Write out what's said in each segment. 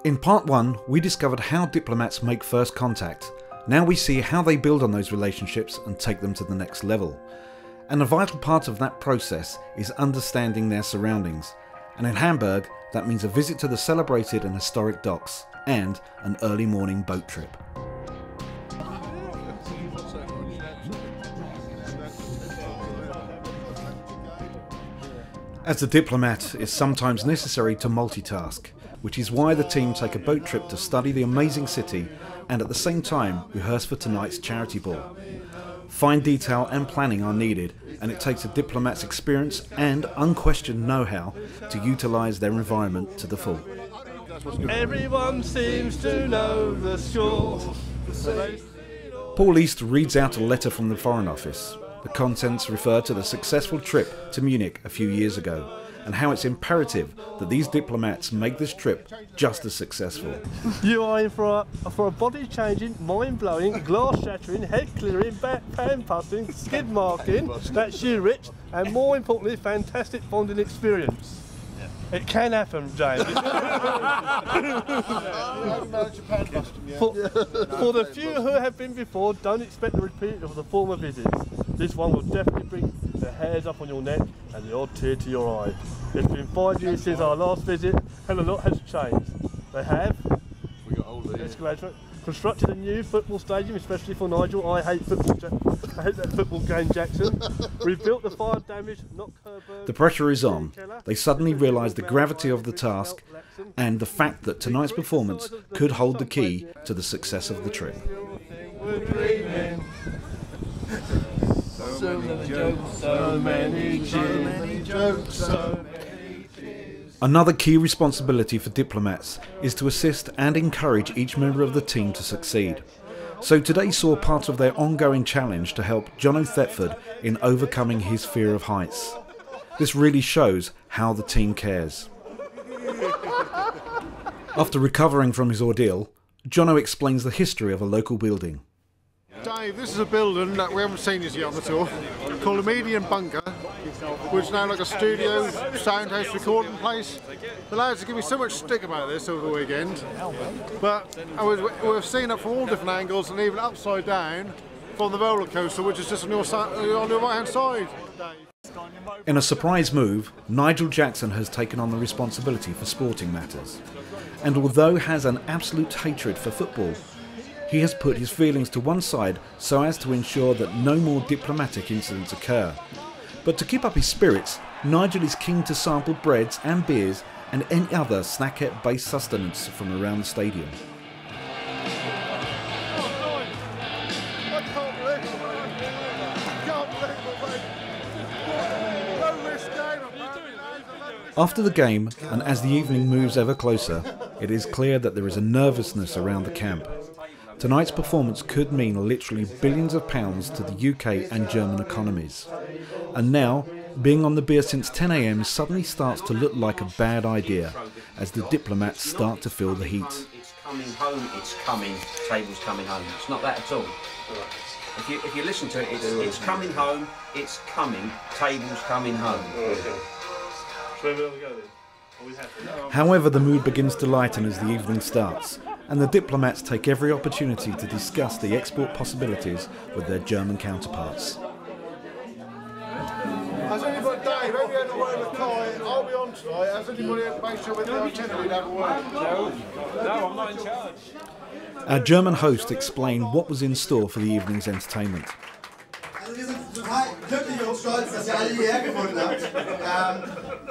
In part 1, we discovered how diplomats make first contact. Now we see how they build on those relationships and take them to the next level. And a vital part of that process is understanding their surroundings. And in Hamburg, that means a visit to the celebrated and historic docks and an early morning boat trip. As a diplomat, it's sometimes necessary to multitask, which is why the team take a boat trip to study the amazing city and at the same time rehearse for tonight's charity ball. Fine detail and planning are needed, and it takes a diplomat's experience and unquestioned know-how to utilise their environment to the full. Everyone seems to know the score. Paul East reads out a letter from the Foreign Office. The contents refer to the successful trip to Munich a few years ago, and how it's imperative that these diplomats make this trip just as successful. You are in for a body-changing, mind-blowing, glass-shattering, head-clearing, pan-pussing, skid-marking, that's you, Rich, and more importantly, fantastic bonding experience. Yeah. It can happen, James. For the few who have been before, don't expect a repeat of the former visits. This one will definitely bring the hairs up on your neck and the odd tear to your eye. It's been 5 years since our last visit and a lot has changed. They have constructed a new football stadium, especially for Nigel. I hate that football game, Jackson. Rebuilt the fire damaged, not Hamburg. The pressure is on. They suddenly realise the gravity of the task and the fact that tonight's performance could hold the key to the success of the trip. So many jokes, so many jokes. Another key responsibility for diplomats is to assist and encourage each member of the team to succeed. So today saw part of their ongoing challenge to help Jono Thetford in overcoming his fear of heights. This really shows how the team cares. After recovering from his ordeal, Jono explains the history of a local building. Dave, this is a building that we haven't seen as yet on the tour, called the Median Bunker, which is now like a studio, soundhouse recording place. The lads have given me so much stick about this over the weekend, but we've seen it from all different angles and even upside down from the roller coaster, which is just on your right hand side. In a surprise move, Nigel Jackson has taken on the responsibility for sporting matters. And although has an absolute hatred for football, he has put his feelings to one side so as to ensure that no more diplomatic incidents occur. But to keep up his spirits, Nigel is keen to sample breads and beers and any other snackette-based sustenance from around the stadium. After the game, and as the evening moves ever closer, it is clear that there is a nervousness around the camp. Tonight's performance could mean literally billions of pounds to the UK and German economies. And now, being on the beer since 10 AM suddenly starts to look like a bad idea, as the diplomats start to feel the heat. It's coming home, it's coming, table's coming home. It's not that at all. If you listen to it, it's coming home, it's coming, table's coming home. However, the mood begins to lighten as the evening starts, and the diplomats take every opportunity to discuss the export possibilities with their German counterparts. Has anybody, Dave, have you had a word with Kai? I'll be on tonight. Has anybody made sure with the itinerary to have a word? No, I'm not in charge. Our German host explained what was in store for the evening's entertainment. Wir sind total glücklich und stolz, dass ihr alle hierher gefunden habt.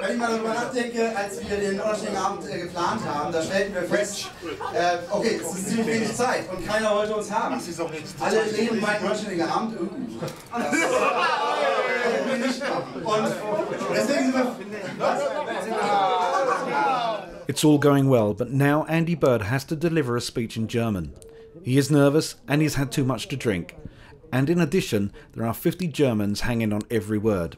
Wenn ich mal darüber nachdenke, als wir den Abend geplant haben, da stellten wir fest, okay, es ist ziemlich wenig Zeit und keiner wollte uns haben. Alle reden beim Abend. Und deswegen sind wir... It's all going well, but now Andy Bird has to deliver a speech in German. He is nervous and he's had too much to drink. And in addition, there are 50 Germans hanging on every word.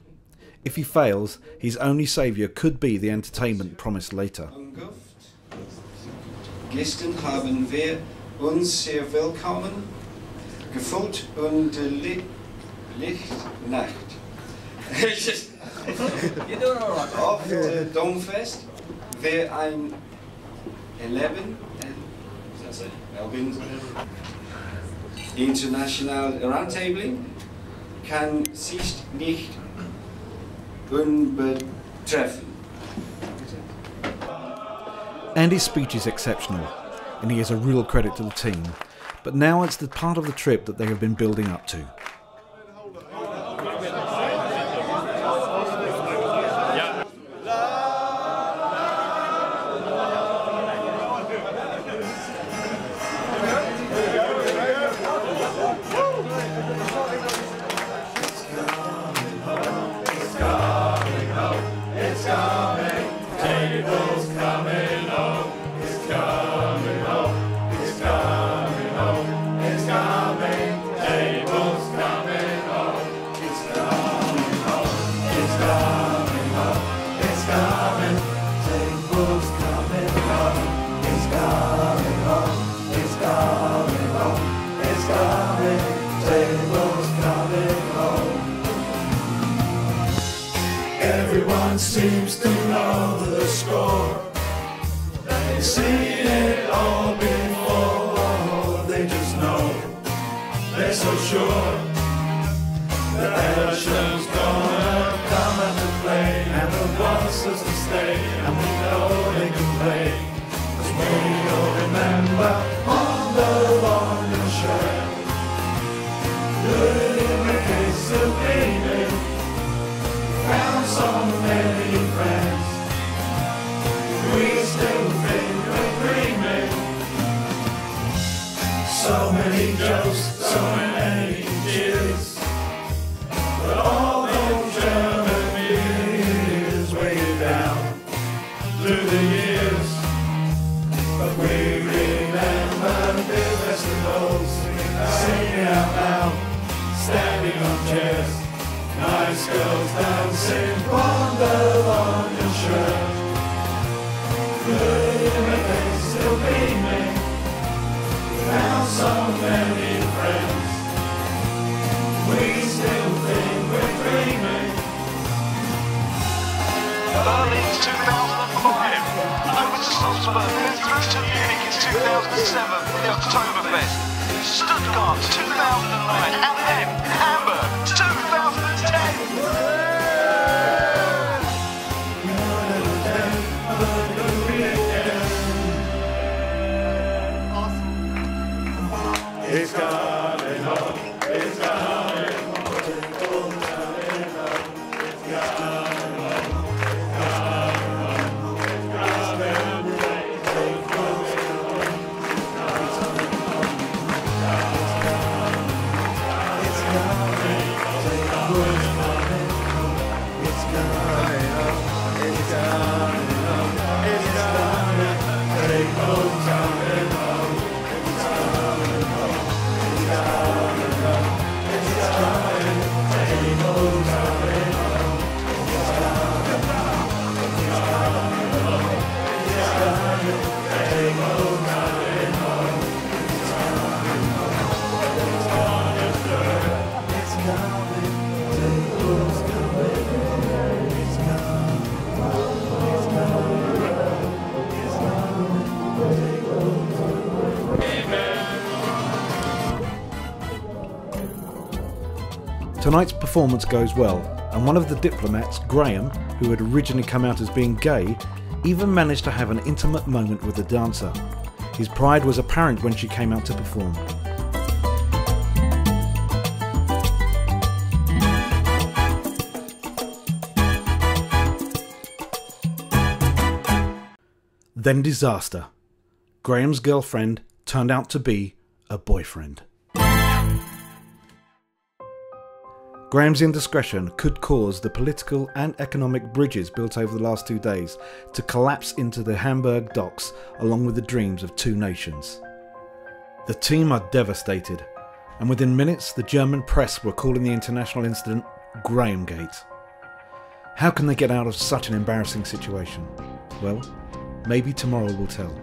If he fails, his only saviour could be the entertainment promised later. Gestern haben wir uns sehr willkommen gefühlt und Lichtnacht. You're doing all right. Auf der Domfest wir ein 11 International Roundtabling kann sich nicht unbetreffen. Andy's speech is exceptional, and he is a real credit to the team, but now it's the part of the trip that they have been building up to. Everyone seems to know the score. They've seen it all before. They just know, they're so sure that Ellisham's gonna come into play, and the wants us to stay, and we know they can play, 'cause we all remember on the London shirt, good in the case of leaving. Found so many friends, we still think we're dreaming. So many jokes, so many cheers, but all those German years weighed down through the years. But we remember the festivals, singing out loud, standing on chairs. Nice girls dancing on the London shirt. Good in the face, still beaming. Found so many friends, we still think we're dreaming. Berlin's 2005, over to Salzburg, then through to Munich in 2007 for the Oktoberfest. Stuttgart 2009, and then Hamburg 2010. It's coming home, it's coming home. Tonight's performance goes well, and one of the diplomats, Graham, who had originally come out as being gay, even managed to have an intimate moment with the dancer. His pride was apparent when she came out to perform. Then disaster. Graham's girlfriend turned out to be a boyfriend. Graham's indiscretion could cause the political and economic bridges built over the last 2 days to collapse into the Hamburg docks along with the dreams of two nations. The team are devastated, and within minutes the German press were calling the international incident Grahamgate. How can they get out of such an embarrassing situation? Well, maybe tomorrow will tell.